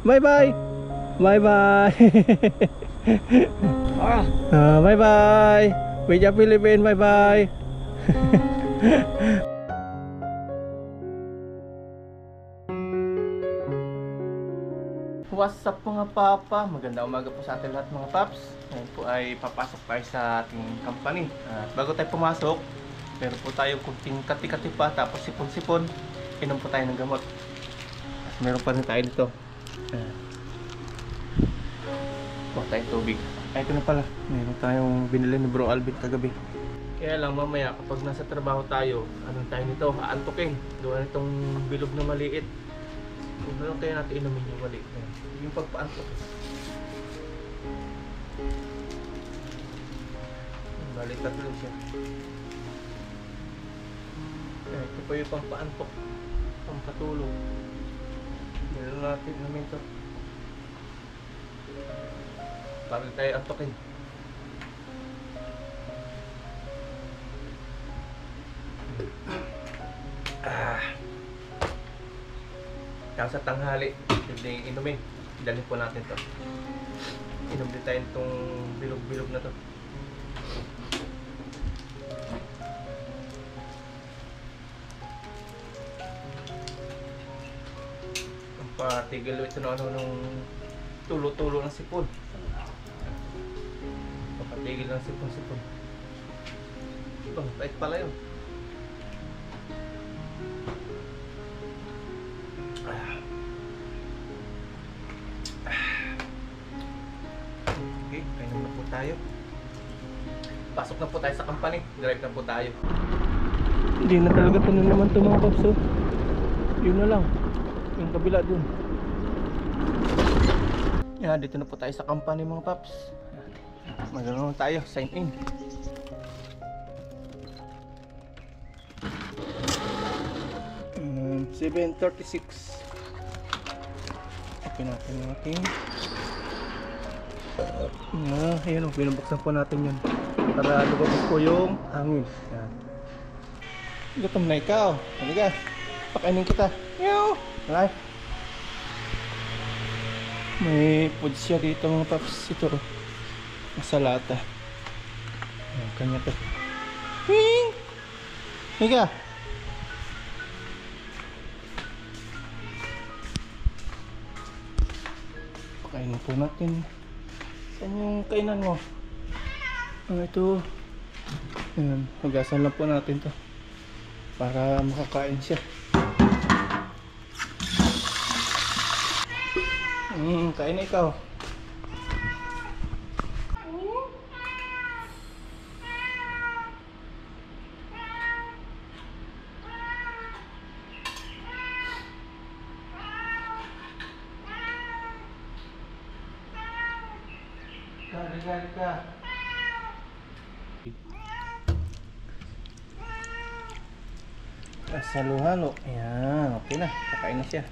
Bye bye. Bye bye. Bye bye. Bija Philippine. Bye bye. What's up mga papa? Magandang umaga po sa ating lahat mga paps. Ngayon po ay papasok tayo sa ating company. At bago tayo pumasok, meron po tayo kunting kati-kati pa, tapos sipon-sipon. Inom po tayo ng gamot. At meron pa rin tayo dito. Kuha tayong tubig. Ay, ito na pala. Meron tayong binili ni Bro Alvin kagabi. Kaya lang mamaya kapag nasa trabaho tayo, anong tayo nito? Aantukin. Gawa nitong bilog na maliit. Kung ano kaya natin inumin yung maliit na yun. Yung pagpaantok. Balik tatlo siya. Ito pa yung pangpaantok. Pampatulog. Meron natin inumin ito. Bago tayo antokin. Tapos sa tanghali, hindi inumin. Dalhin po natin to. Inom din tayo itong bilog-bilog na to. Ang patigil ito na ano nung tulo-tulo ng sipon. Papatigil ng sipon-sipon. Ito, bait pala yun. Okay, kainom na po tayo. Pasok na po tayo sa company. Drive na po tayo. Hindi na talaga ito na naman ito mga paps. Yun na lang. Yung kabila dun. Yan, dito na po tayo sa company mga paps. Maganoon tayo, sign in. um, 7:36. Open natin natin. Ayan o, binubuksan po natin yun para lumabas po yung hangin. Yan. Gutom na ikaw. Halika, pakainin kita. Meow. Alright. May food siya dito mga paps. Ito nasa lata. Ayan, kanya to. Wing! Halika. Pakainin po natin. Saan yung kainan mo? Ito. Ayan, hugasan lang po natin to para makakain siya. Kain na ikaw. Ka. Halo-halo. Ayan, okay na. Kakain na siya.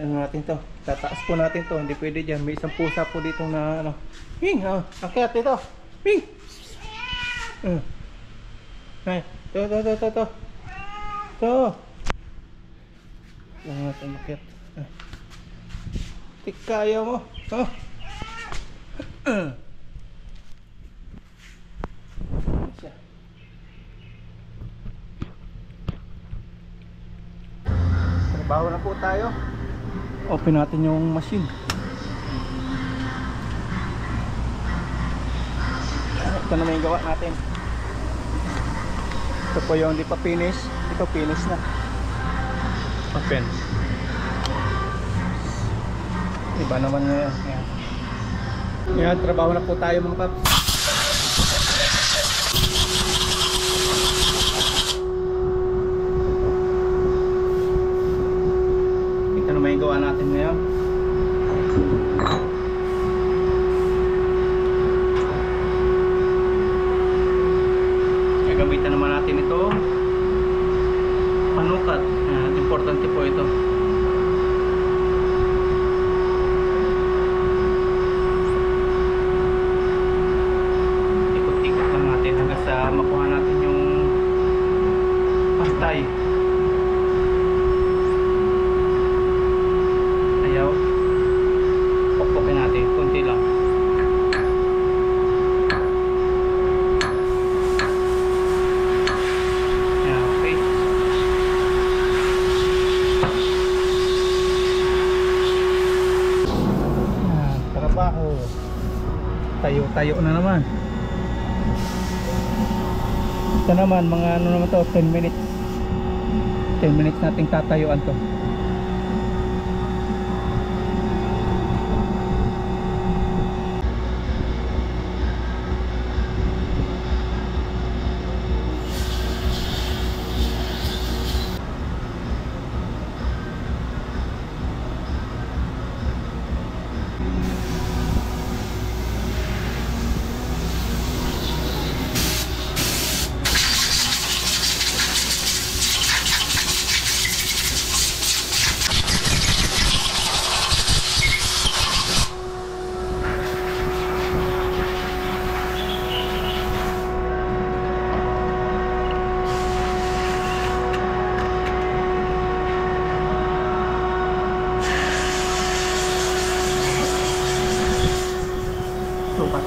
Ano natin to? Tataas po natin to. Hindi pwede dyan. May isang pusa po dito na ano. Ping! Akyat ito. Ping! Ay, to. Lang natin akyat. Tikaya mo. Trabaho na po tayo. Open natin yung machine. Ito na yung gawa natin. Ito po yung hindi pa finish. Ito finish na. Open. Iba naman ngayon. Yan, trabaho na po tayo mga paps. Ito naman yung gawa natin ngayon. Gagamitan naman natin ito panukat. Importante po ito. Ikot-ikot lang natin hanggang sa makuha natin yung pantay. tayo na naman. Ito naman, mga ano naman to, 10 minutes. 10 minutes nating tatayuan to.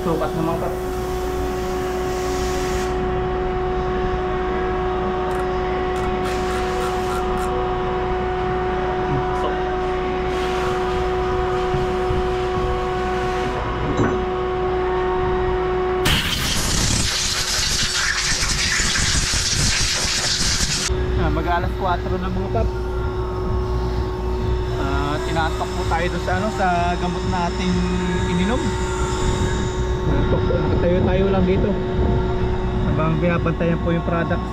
Sukat na mga paps. Mag-alas 4 na mga paps. Tinatok po tayo doon sa, sa gamot nating ininom. Tayo lang dito habang binabantayan po yung products.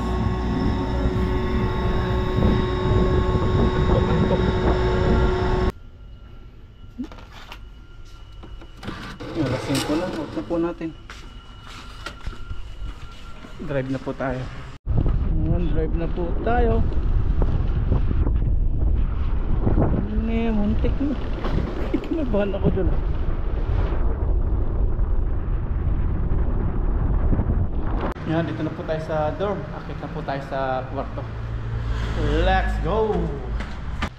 Alasin ko lang, out na po natin. Drive na po tayo. Drive na po tayo. Muntik na. Kinabahan ako dun. Yan, dito na po tayo sa dorm. Akit na po tayo sa kwarto. Let's go!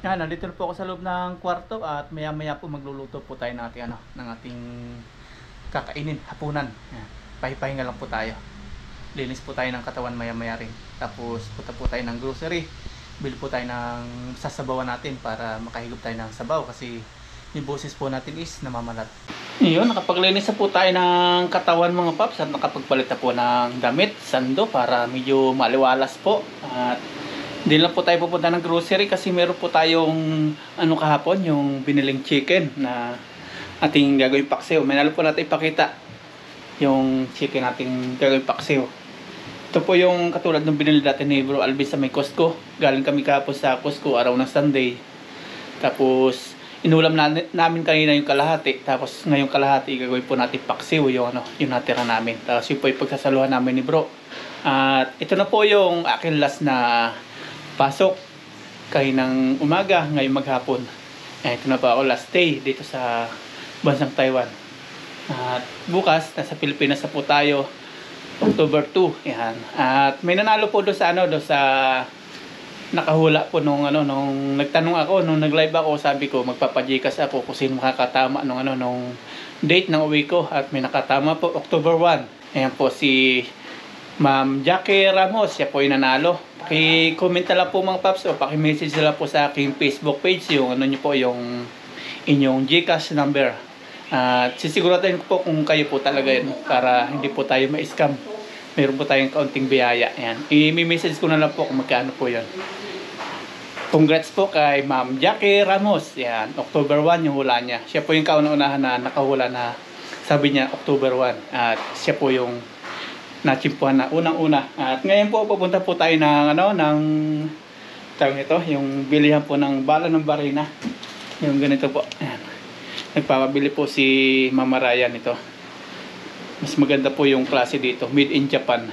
Yan, nandito na po ako sa loob ng kwarto at maya maya po magluluto po tayo ng ating, ng ating kakainin, hapunan. Yan, pahipahinga lang po tayo. Linis po tayo ng katawan maya maya rin. Tapos punta po tayo ng grocery. Bili po tayo ng sasabawan natin para makahigop tayo ng sabaw kasi yung boses po natin is namamalat. Yun, nakapaglinis na po tayo ng katawan mga paps at nakapagpalit na po ng damit, sando para medyo maliwalas po. At hindi lang po tayo pupunta ng grocery kasi meron po tayong kahapon, yung biniling chicken na ating gagawin paksiw. May nalo po natin ipakita yung chicken nating gagawin paksiw. Ito po yung katulad ng binili natin ni Bro Alvin sa may Costco. Galing kami kahapon sa Costco araw ng Sunday. Tapos inulam namin kanina yung kalahati. Tapos ngayong kalahati gagawin po natin paksiw yung yung natira namin. Tapos yun po yung pagsasaluhan namin ni Bro. At ito na po yung akin last na pasok kaninang umaga, ngayong maghapon. Ito na po ako last day dito sa bansang Taiwan. At bukas nasa Pilipinas na po tayo. October 2, yan. At may nanalo po doon sa doon sa nakahula po nung nagtanong ako nung nag-live ako, sabi ko magpapajikas ako kung sino makakatama nung date ng uwi ko at may nakatama po October 1. Ayan po si Ma'am Jackie Ramos, siya po yung nanalo. Paki-comment na lang po mga paps o paki-message na lang po sa aking Facebook page yung niyo po yung inyong GCash number. At sisiguraduhin ko po kung kayo po talaga yun para hindi po tayo ma-scam. Meron po tayong kaunting biyaya. Ayan. I-message ko na lang po kung magkano po yun. Congrats po kay Ma'am Jackie Ramos. Ayan. October 1 yung hula niya. Siya po yung kauna-unahan na nakahula na sabi niya October 1. At siya po yung nachimpuhan na unang-una. At ngayon po pupunta po tayo ng tawag nito, yung bilihan po ng bala ng barina. Yung ganito po. Ayan. Nagpapabili po si Mama Ryan nito. Mas maganda po yung klase dito, made in Japan.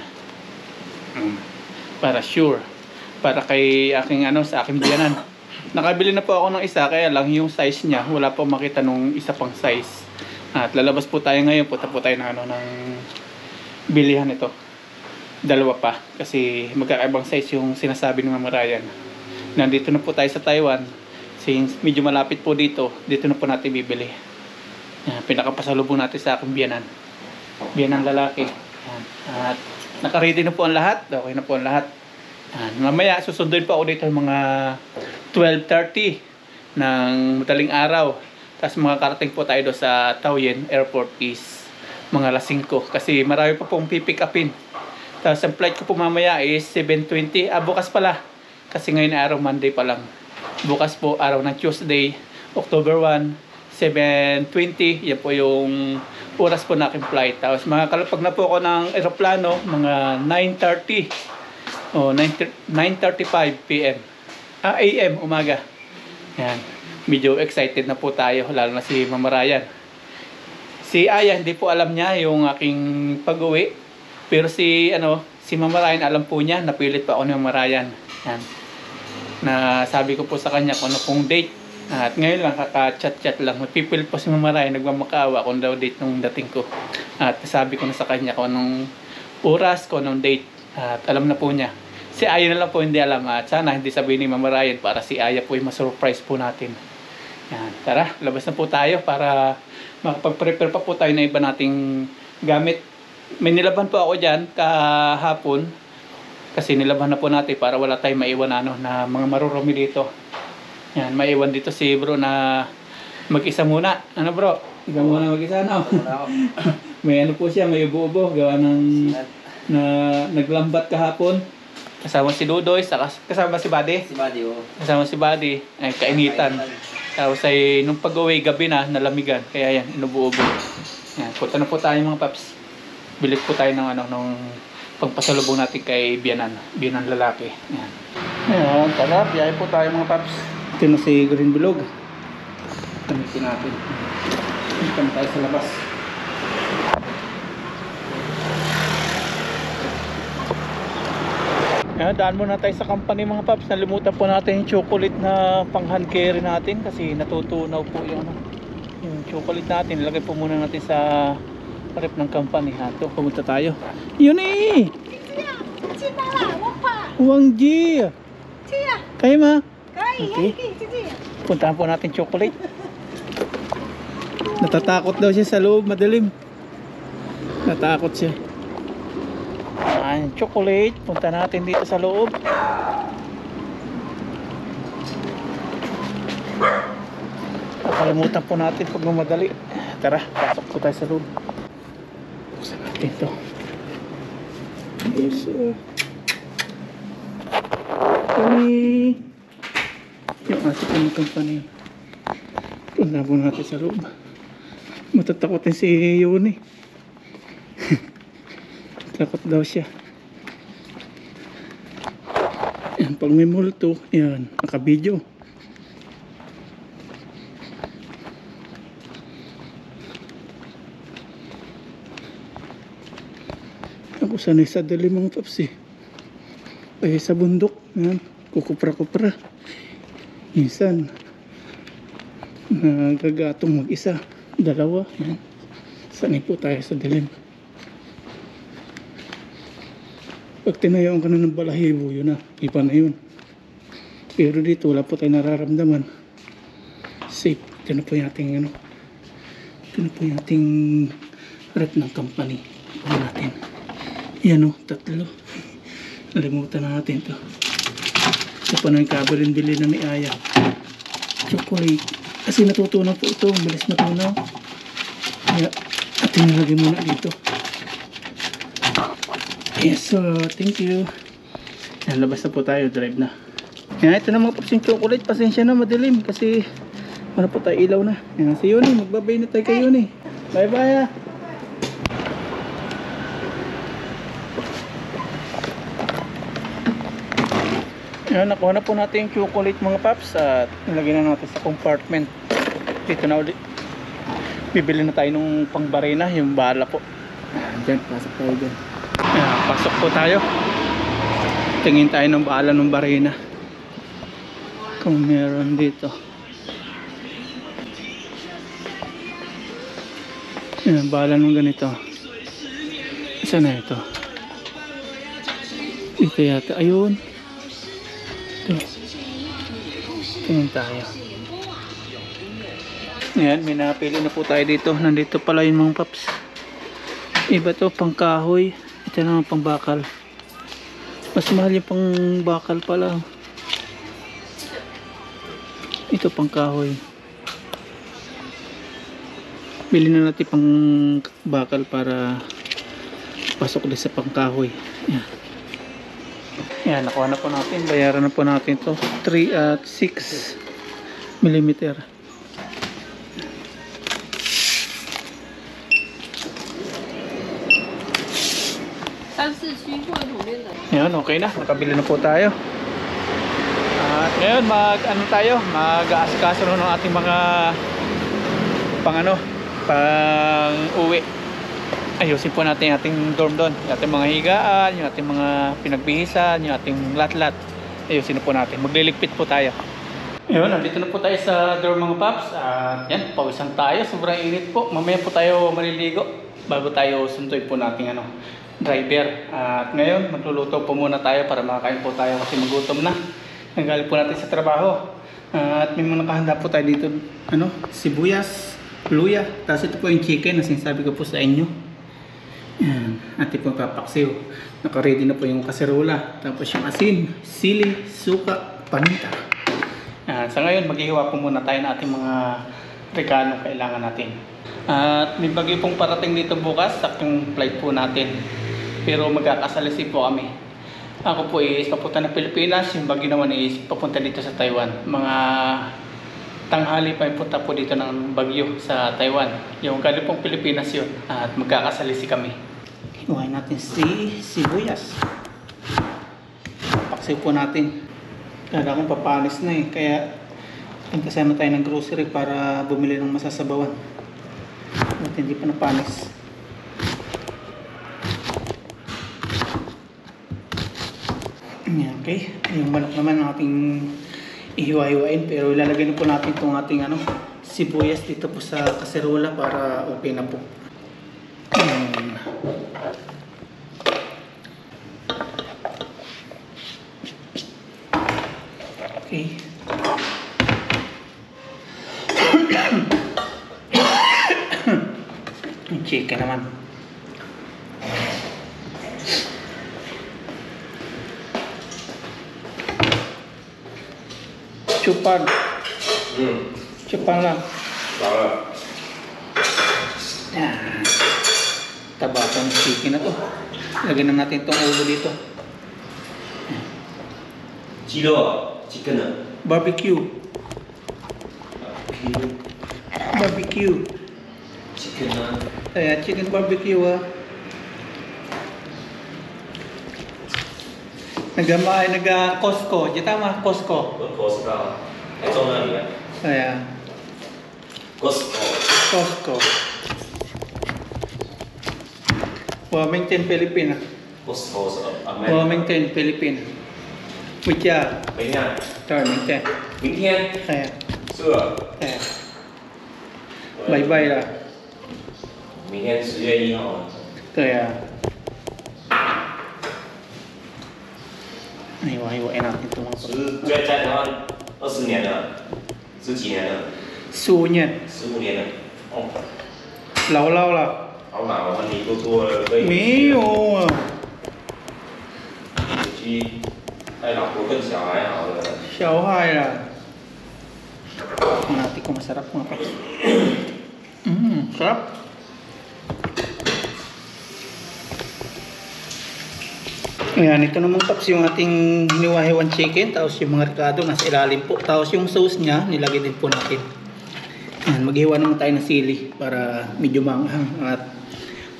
Para sure. Para kay aking sa aking biyanan. Nakabili na po ako ng isa, kaya lang yung size niya, wala po makita nung isa pang size. At lalabas po tayo ngayon, punta po tayo ng bilihan nito. Dalawa pa kasi magkakaibang size yung sinasabi ng Mama Ryan. Nandito na po tayo sa Taiwan. Since medyo malapit po dito na po natin bibili. Pinakapasalubong natin sa aking biyanan. Biyanan lalaki. At naka-ready na po ang lahat. Okay na po ang lahat. Mamaya susunduin po ako dito mga 12:30 ng madaling araw. Tapos makakarating po tayo doon sa Taoyuan Airport is mga alas 5 kasi marami pa pong pipick upin. Tapos ang flight ko po mamaya is 7:20. Bukas pala kasi ngayon ay araw Monday pa lang. Bukas po araw ng Tuesday, October 1, 7:20. Yan po yung oras po na aking flight. Tapos makakalapag na po ako ng eroplano mga 9:30 o 9:35 PM. AM umaga. Yan. Medyo excited na po tayo, lalo na si Mama Ryan. Si Aya hindi po alam niya yung aking pag-uwi. Pero si Mama Ryan alam po niya, napilit pa ako ni Mama Ryan. Yan. Na sabi ko po sa kanya kung ano pong date. At ngayon lang kaka-chat-chat lang. Mapipilit po si Mama Ryan, nagmamakaawa kung daw date nung dating ko. At sabi ko na sa kanya kung anong oras, kung anong date. At alam na po niya. Si Aya na lang po hindi alam. At sana hindi sabihin ni Mama Ryan para si Aya po ay ma-surprise po natin. Yan. Tara, labas na po tayo para makapag-prepare pa po tayo na iba nating gamit. May nilaban po ako dyan kahapon. Kasi nilaban na po natin para wala tayong maiwan na mga marurumi dito. Yan, maiwan dito si bro na mag-isa muna. Ano bro? Ikaw muna mag-isa May po siya, may ubo-ubo. Gawa ng na naglambat kahapon. Kasama si Dudoy, kasama si Buddy. Kasama si Buddy, ay kainitan. Tapos ay nung pag-uwi gabi na, nalamigan. Kaya yan, inubo-ubo. Yan, punta na po tayo mga paps. Bilit po tayo ng pagpasalubong natin kay Bianan lalaki. Yan. Ayan, tara, biyahe po tayo mga paps. Ito na si Green Bilog. Gamitin natin. Dito na tayo sa labas. Ayan, daan muna tayo sa company mga paps. Nalimutan po natin yung chocolate na pang hand carry natin kasi natutunaw po yung chocolate natin. Ilagay po muna natin sa rep ng company. Ito, pumunta tayo. Yun eh! Wang Ji! Kaya ma? Okay. Puntahan po natin chocolate. Natatakot daw siya sa loob, madilim. Natakot siya. Ayan, chocolate. Punta natin dito sa loob. Nakalimutan po natin pag mamadali. Tara, pasok po tayo sa loob. Buksan natin ito. Yes, sir. Yung ating company. Punta po natin sa loob. Matatakotin si Yuni. Takot daw siya. Yan, pag may multo, yan, nakabidyo. Ako sanay sa dali mga paps eh. Ay sa bundok, yan, kukupra-kupra. Minsan, nagagatong mag-isa, dalawa, yan. Sanay po tayo sa dilim. Pag tinayaan ka na ng balahibo, yun na, iba na yun. Pero dito, wala po tayong nararamdaman. Safe. Ito na po yung ating, ito na po yung ating rep ng company. Ito natin. Yan o, 3. Nalimutan na natin ito. Ito pa na yung kabarin bili na ni Aya. Chocolate. Kasi natutunaw po ito. Bilis matunaw. Kaya, ating nalagay muna dito. Yes, so thank you. Yan, labas na po tayo, drive na. Yan, ito na mga paps yung chocolate. Pasensya na, madilim kasi wala po tayo ilaw na. Yan, si Yuni, magbabay na tayo kay Yuni. Bye bye. Yan, nakuha na po natin yung chocolate mga paps at nilagay na natin sa compartment. Dito na ulit. Bibili na tayo ng pangbarena, yung bala po. Diyan, pasok tayo dyan. Ayan, pasok po tayo. Tingin tayo ng baala ng barena kung meron dito. Ayan, baala ng ganito. Saan na ito? Dito yata. Ayun. Ito. Tingin tayo. Ayan, may napili na po tayo dito. Nandito pala yung mga paps. Iba to, pang kahoy. Ito naman pang bakal. Mas mahal yung pang bakal pala. Ito pang kahoy. Bili na natin pang bakal para pasok din sa pangkahoy. Yan. Yan, nakuha na po natin. Bayaran na po natin to 3 at 6 mm. Yan, okay na. Nakabili na po tayo. At ngayon mag-aasikaso ng ating mga pang uwi. Ayusin po natin yung ating dorm doon, yung ating mga higaan, yung ating mga pinagbihisan, yung ating lat-lat. Ayusin na po natin. Magliligpit po tayo. Ayun, nandito na po tayo sa dorm mga paps. At yan, pawisan tayo. Sobrang init po. Mamaya po tayo maliligo bago tayo suntuin po nating driver. At ngayon, magluluto po muna tayo para makakain po tayo kasi magutom na. Nanggaling po natin sa trabaho. At may mga nakahanda po tayo dito, sibuyas, luya. Tapos ito po yung chicken na sinasabi ko po sa inyo. Yan, ating po papaksiw. Naka-ready na po yung kaserola. Tapos yung asin, sili, suka, paminta. Yan, sa ngayon, maghihiwa po muna tayo ng ating mga regalo kailangan natin. At may bagay pong parating dito bukas, saktong flight po natin. Pero magkakasalisi po kami. Ako po is papunta ng Pilipinas, yung bagay naman is papunta dito sa Taiwan. Mga tanghali pa yung punta po dito ng Baguio sa Taiwan. Yung galing pong Pilipinas yun. At magkakasalisi kami. Hiwain natin si sibuyas. Paksiw po natin. Kaya akong papanis na kaya punta sana tayo ng grocery para bumili ng masasabawan. At hindi pa napanis. Okay. Yung manok naman ang ating ihiwa-hiwain, pero ilalagay na po natin itong ating sibuyas dito po sa kaserola para okay na po. Okay. Yung chicken naman. Chupan. Chupan lang. Yan. Taba itong chicken na to. Lagyan na natin itong ulo dito. chicken Barbecue. Barbecue. chicken Ayan, chicken barbecue Costco. Di tama? Costco. Costco 在中文里面 Ayan. Costco. Wilmington, Philippines. Costco 是 America Wilmington, Philippines. 回家。明天 Wilmington. 明天 Ayan. 是吧 Ayan. Bye-bye lah. 明天10月1号 Kaya. Hiwa-hiwain natin ito mga 是在台湾20年了10几年了 Su niyan. 15年了哦 Lao lah. 好嘛我们你都做了可以 Mio. 回去带老婆跟小孩好了 Xiaohai lah. Natin kung masarap mga paps. Sarap. Ayan, ito naman paps yung ating hiniwa-hiwan chicken. Tapos yung mga ricado nasa ilalim po. Tapos yung sauce niya, nilagay din po natin. Ayan, maghiwa naman tayo ng sili para medyo manghang at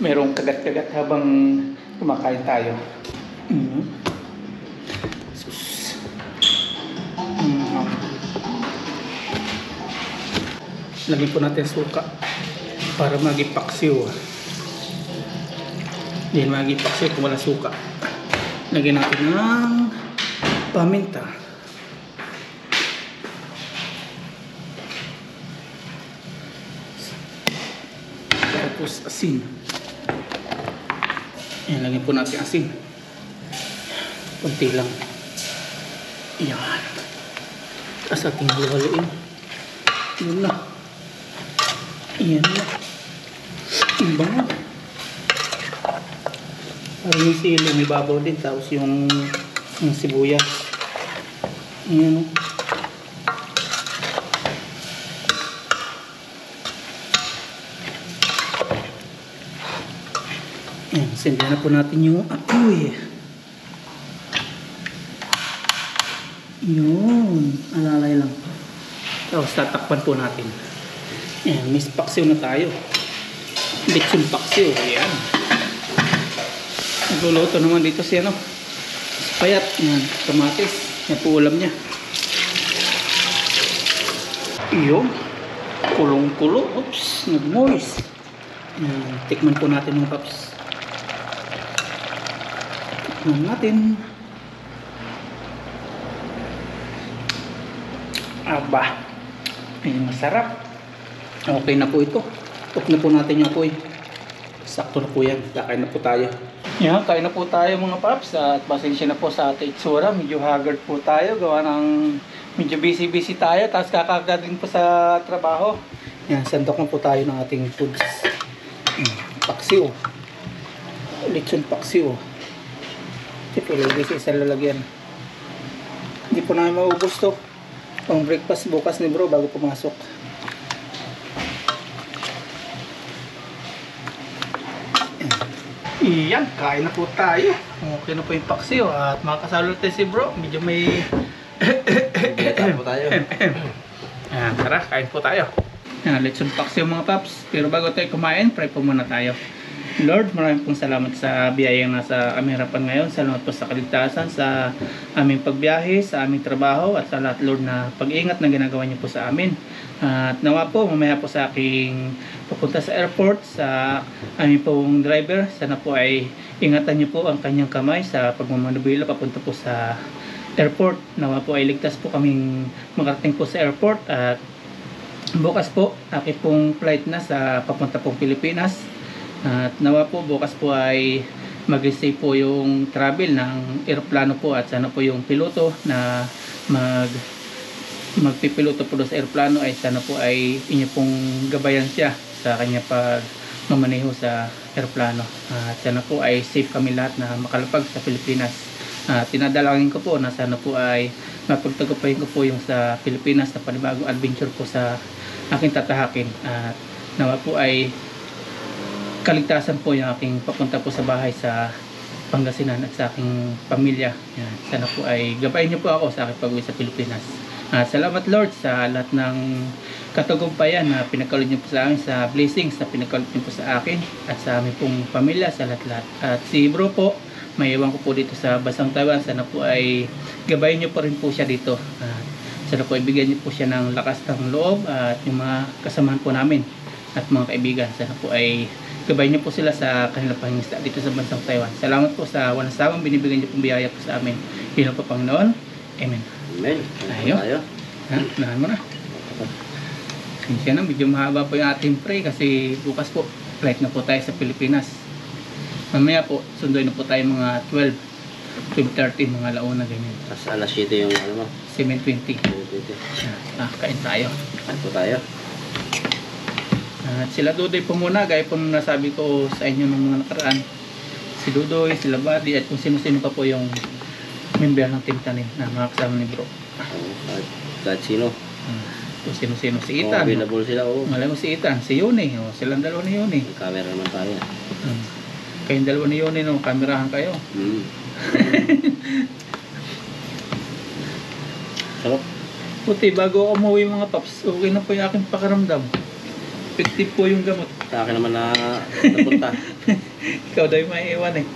merong kagat-kagat habang kumakain tayo. Sus. Lagyan po natin suka para magipaksiw. Hindi magipaksiw kung wala suka. Lagyan natin ng paminta. Tapos asin. Ayan, lagyan po natin asin. Kunti lang. Ayan. Tapos ating haluin. Yun na. Ayan na. Ang bango. Parang yung sili, may babaw din. Tapos yung sibuyas. Ayan o. Sindihan na po natin yung apoy. Yun, alalay lang. Tapos tatakpan po natin. Ayan, may paksiw na tayo. Lechon paksiw, ayan. Nagluluto naman dito si ano, payat, yan, kamatis, yan po ulam niya. Iyo, kulong-kulo, oops, nag-moist. Yan, tikman po natin mga paps. Tikman natin. Aba, ay masarap. Okay na po ito. Tok na po natin yung apoy. Sakto na po yan. Kakain na po tayo. Yan, kain na po tayo mga paps. At pasensya na po sa ating itsura. Medyo haggard po tayo. Gawa ng medyo busy tayo. Tapos kakagaling po sa trabaho. Yan, sandok na po tayo ng ating foods. Paksiw. Lechon paksiw. Ito po lagi sa isang lalagyan. Hindi po namin maubos to. Pang breakfast bukas ni bro bago pumasok. Iyan, kain na po tayo. Okay na po yung paksiw. At mga kasalo tayo si bro. Medyo may Kain po tayo. Ayan, tara, kain po tayo. Ayan, lechon paksiw mga paps. Pero bago tayo kumain, pray po muna tayo. Lord, maraming pong salamat sa biyayang nasa aming harapan ngayon. Salamat po sa kaligtasan, sa aming pagbiyahe, sa aming trabaho, at sa lahat, Lord, na pag-iingat na ginagawa niyo po sa amin. At nawa po, mamaya po sa aking papunta sa airport, sa aming pong driver, sana po ay ingatan niyo po ang kanyang kamay sa pagmamanubila papunta po sa airport. Nawa po ay ligtas po kaming makarating po sa airport. At bukas po, aking pong flight na sa papunta pong Pilipinas. At nawa po bukas po ay mag-stay po yung travel ng aeroplano po, at sana po yung piloto na magpipiloto po sa aeroplano ay sana po ay inyo pong gabayan siya sa kanya pag mamaneho sa aeroplano. At sana po ay safe kami lahat na makalapag sa Pilipinas. Tinadalangin ko po na sana po ay mapagtagumpayin ko po yung sa Pilipinas na panibagong adventure po sa aking tatahakin. At nawa po ay kaligtasan po yung aking papunta po sa bahay sa Pangasinan at sa aking pamilya. Yan. Sana po ay gabayin niyo po ako sa aking pag-uwi sa Pilipinas. Salamat Lord sa lahat ng katagumpayan na pinagkaloob niyo po sa amin, sa blessings na pinagkaloob niyo po sa akin at sa aming pong pamilya, sa lahat-lahat. At si bro po, may iwan ko po dito sa Basang Taiwan. Sana po ay gabayin niyo po rin po siya dito. Sana po ibigyan niyo po siya ng lakas ng loob at yung mga kasamahan po namin at mga kaibigan. Sana po ay gabayin niyo po sila sa kanilang pangingisda dito sa Bansang Taiwan. Salamat po sa walang sawang binibigyan niyo pong biyaya po sa amin. Bilang po Panginoon. Amen. Amen. Tayo. Ha? Nahan mo na. Siya na, medyo mahaba po yung ating pray kasi bukas po, flight na po tayo sa Pilipinas. Mamaya po, sundoy na po tayo mga 12:30, mga launa ganyan. Tapos alas 7 yung ano mo? 7:20. Kain tayo. Kain po tayo. At sila Dudoy po muna, gaya po nung nasabi ko sa inyo ng mga nakaraan. Si Dudoy, sila Buddy, at kung sino-sino pa po yung member ng Team Tanim na mga kasama ni bro. Kahit sino. Kung sino-sino, si Kung Ethan. available sila, Malay mo si Ethan, si Yuni, silang dalawa ni Yuni. May camera naman tayo. Kayong dalawa ni Yuni, kamerahan kayo. Sarap. Puti, bago umuwi mga paps, okay na po yung aking pakiramdam. Effective po yung gamot. Sa akin naman na napunta. Ikaw daw yung maiiwan eh.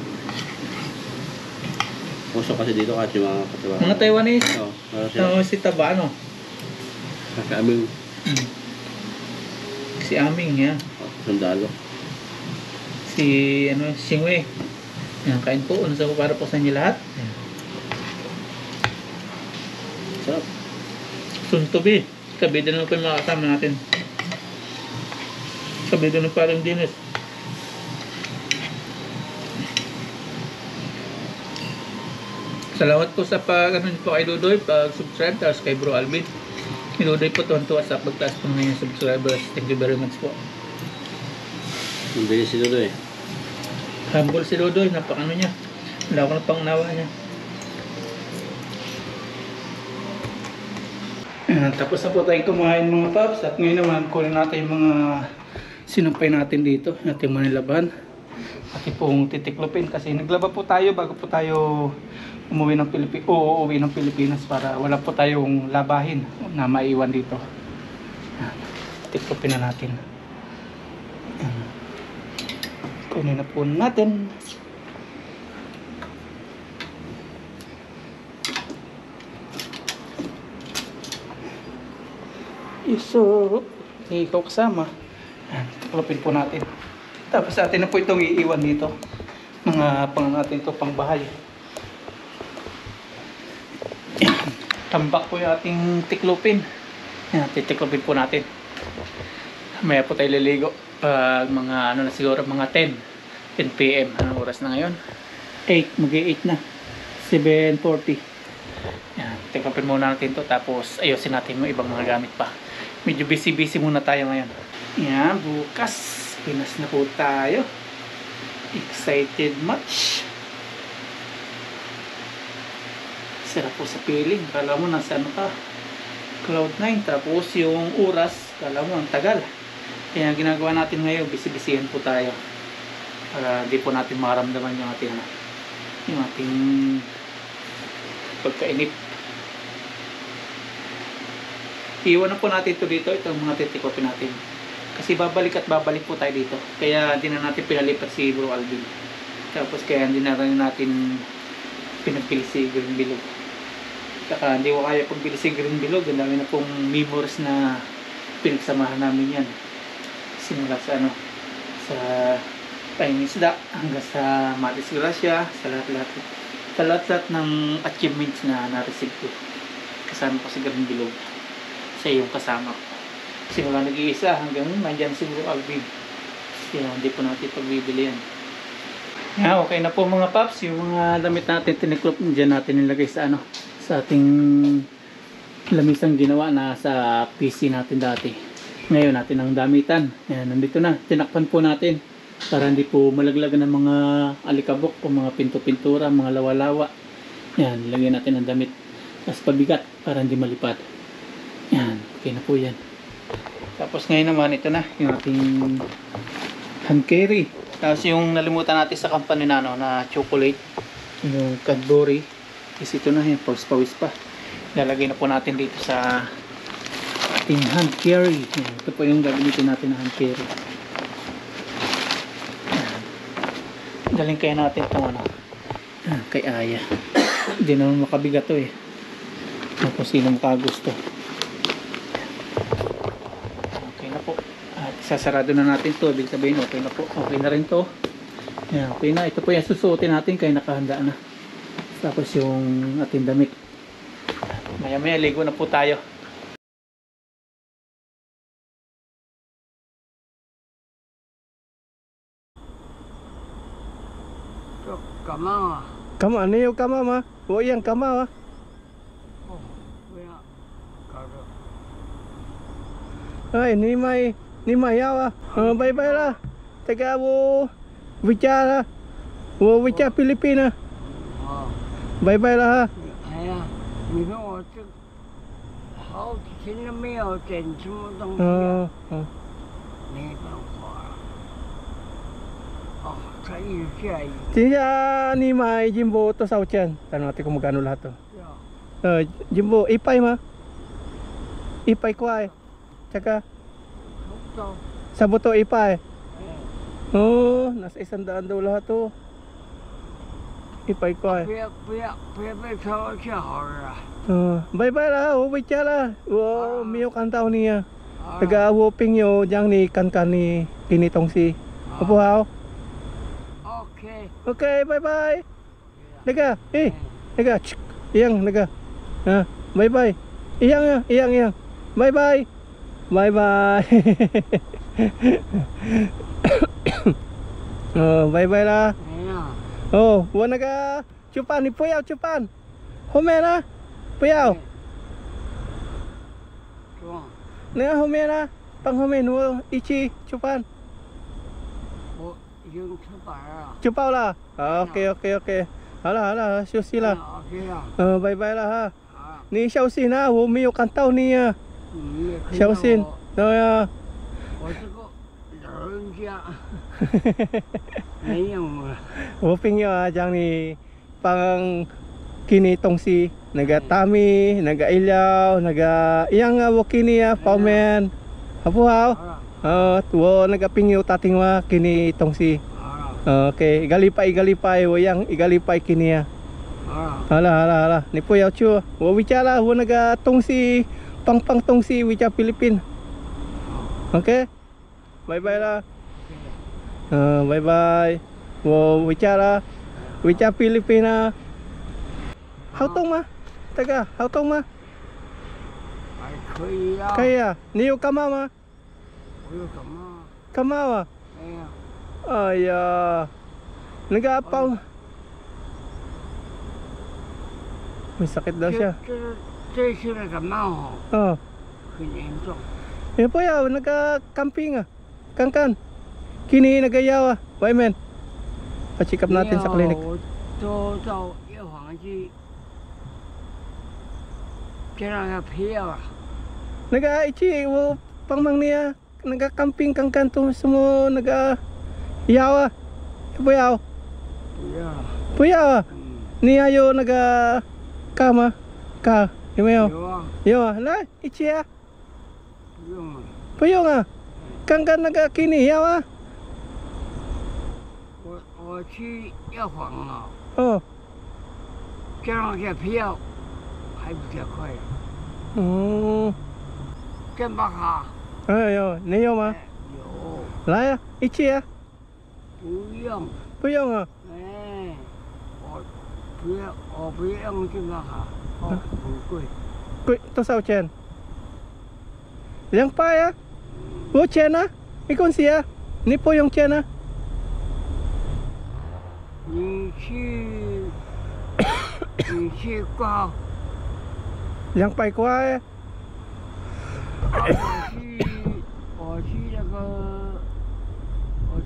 Puso kasi dito kahit yung mga katiwa. Mga Taiwanese. Oo. Meron sila. Si Tabano. Kasi aming Si Aming, yan. sundalo. Si Xingwei. Yan, kain po. Unsa ko para po sa inyo lahat. Sarap. Soon to be. Kabida na po yung mga kasama natin. Kabida na parang dinis. Salamat po sa po kay Dudoy, pag-subscribe, tapos kay Bro Alvin. Si Dudoy po tuwan-tuwa sa pagtaas po ng subscribers. Thank you very much po. Ang bilis si Dodo eh. Humble si Dudoy, napakano niya. Wala ko na pang nawa niya. Tapos na po tayong kumain mga paps. At ngayon naman, kunin natin yung mga sinumpay natin dito. Ating manilaban. Pati pong titiklopin kasi naglaba po tayo bago po tayo uuwi ng Pilipinas para wala po tayong labahin na maiwan dito. Tiklopin na natin. Kunin na po natin. Iso, ikaw kasama. Tiklopin po natin. Tapos atin na po itong iiwan dito. Mga pang natin ito pang bahay. Tambak po yung ating tiklopin. Yan, titiklopin po natin. Maya po tayo liligo. Pag mga ano na siguro, mga 10 PM. Anong oras na ngayon? 8, mag-8 na. 7:40. Yan, tiklopin muna natin to. Tapos ayusin natin yung ibang mga gamit pa. Medyo busy muna tayo ngayon. Yan, bukas Pinas na po tayo. Excited much. Sarap po sa feeling. Kala mo nasa ano ka, Cloud9. Tapos yung oras, kala mo ang tagal. Kaya ang ginagawa natin ngayon, busy-busyhan po tayo. Para di po natin makaramdaman yung ating pagkainip. Iwan na po natin ito dito, itong mga titikopin natin. Kasi babalik po tayo dito. Kaya hindi na natin pinalipat si Bro Alvin. Tapos kaya hindi na rin natin pinagpili si Green Bilog. Saka hindi ko kaya pagbili si Green Bilog. Ang dami na pong memories na pinagsamahan namin yan. Simula sa sa Tayong Isda hanggang sa Matis Gracia, sa lahat-lahat ng achievements na na-receive ko. Kasama ko si Green Bilog. Siya yung kasama ko. Simula nag-iisa hanggang nandyan si Bro Alvin. Kaya hindi po natin pagbibili yan. Okay na po mga paps. Yung mga damit natin tiniklop, dyan natin nilagay sa sa ating lamisang ginawa na sa PC natin dati. Ngayon natin ang damitan. Yan, nandito na. Tinakpan po natin para hindi po malaglagan ng mga alikabok o mga pinto-pintura, mga lawa-lawa. Yan, lagyan natin ang damit. Tapos pabigat para hindi malipad. Yan, okay na po yan. Tapos ngayon naman ito na yung ating hand carry. Tapos yung nalimutan natin sa company na chocolate, yung Cadbury, is ito na yung pawis pa. Lalagay na po natin dito sa ating hand carry. Yan, ito po yung gagamitin natin na hand carry. Yan. Daling kaya natin itong kay Aya. Hindi naman makabigat to kung sino makagusto. Sasarado na natin to, ibig sabihin okay na po, okay na rin to. Yan, okay na, ito po yung susuotin natin kaya nakahanda na. Tapos yung ating damit, maya maya ligo na po tayo. Kama, ano yung kama ma? O yan kama ma? Ay, ni mai yawa. Bye bye lah. Taga wo bicara. Wo bicara Filipina. Bye bye lah ha. 哎呀，你看我这好几天都没有捡什么东西没办法了。才一下雨。 Tiya ni mai Jimbo to sa Uchan. Tanong natin kung magkano lahat to. Jimbo, ipay ma. Ipay ko ay. Tsaka sa buto ipay. Nasa 100 daw lahat to. Ipay ko ay. 不要被抄就好了。 Bye bye lah, uwi cha lah. Wo miyo kan tao niya. Taga wo ping yo jang ni kan ni kinitong si. Opo hao. OK。 Okay, bye bye. Naga, naga, iyang naga. Bye bye. Iyang. Bye bye. Bye bye. Bye bye lah. Wo naga chupan ni puyao chupan. Home na. Puyao. Naga home na. Pang home no ichi chupan. 我已经出版了。 Chupao lah. Okay. Hala,休息了。 OK 了。 Bye bye lah ha. 你小心啊，我没有看到你啊。 小心。对啊。 我这个老人家没用了。我朋友啊讲你帮kini tongsi naga-tami, naga-ilaw, iyang wo kini paumen. Apo hao? 好了， wo naga-pingyo tating wa kini tongsi. 好了， Okay, igalipay wo yang igalipay kini ya. 好了， Hala, ni po yaw chu. Wo wicara wo naga-tongsi pang tongsi wicara Philippine. Okay? Bye-bye lah. Bye-bye. Wo wicara Philippine. Hao tong ma? Taga, hao tong ma? 还可以呀。可以啊，你有干嘛吗？我有什么？干嘛啊？没有。哎呀，那个包，may sakit daw siya. 这次的感冒Oh, 很严重。 eh po yaw, nagka-camping ah. Kangkan. Kini nagayaw ah. Why men? Pa-check up natin sa clinic. 我都到药房去，叫那个票啊。 Naga-ichi, wo pangmang niya. Nagka-camping kangkan to sumo naga-yaw ah. Po yaw. 不要了。 Po yaw ah. 嗯， Niya yo naga-kama. Ka, yung mayo. 有啊， Yo ah, na, ichi ah. 不用了。 Puyong ah. Kangkan naga-kini yaw ah. 我去药房啊， Oh. 叫那个票还比较快。 健保卡。 Yo, niyo ma. 有。 Laya, ichi ah. 不用。 Puyong ah. 哎，我不用健保卡，很贵。 Kuy, to sao chen. Yang pa ya. Wo chen ah. Ikon siya. Ni po yung chen ah. 你去挂号， Yang pa ko ah. 我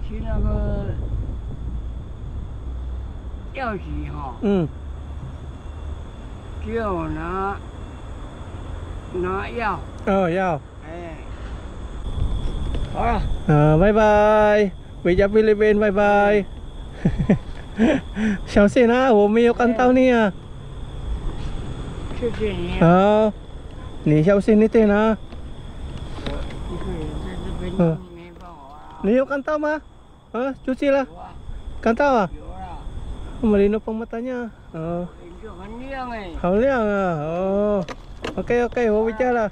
去那个药局哈， 只有拿药。 Oh, yaw. 哎，好了。 Bye bye. Bija Philippine, bye bye. Xiao xin ah, wo mi yo kan tao ni ah. 谢谢你。 你小心一点啊。我一个人在这边没办法啊。你有看到吗？cuci lah. 有啊， Kan tahu ah? 有啦， Malino pang matanya. Oh, 就很亮哎。 hauliang ah. Oh. Okay, okay, huwicara.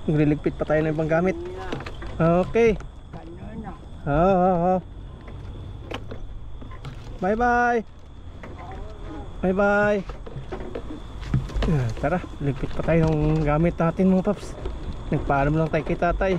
Nagliligpit pa tayo ng ibang gamit. 你啊， Okay. 感恩啊。 Bye bye. Bye bye. Tara, ligpit pa tayo ng gamit natin mga paps. Nagpaalam lang tayo kay tatay.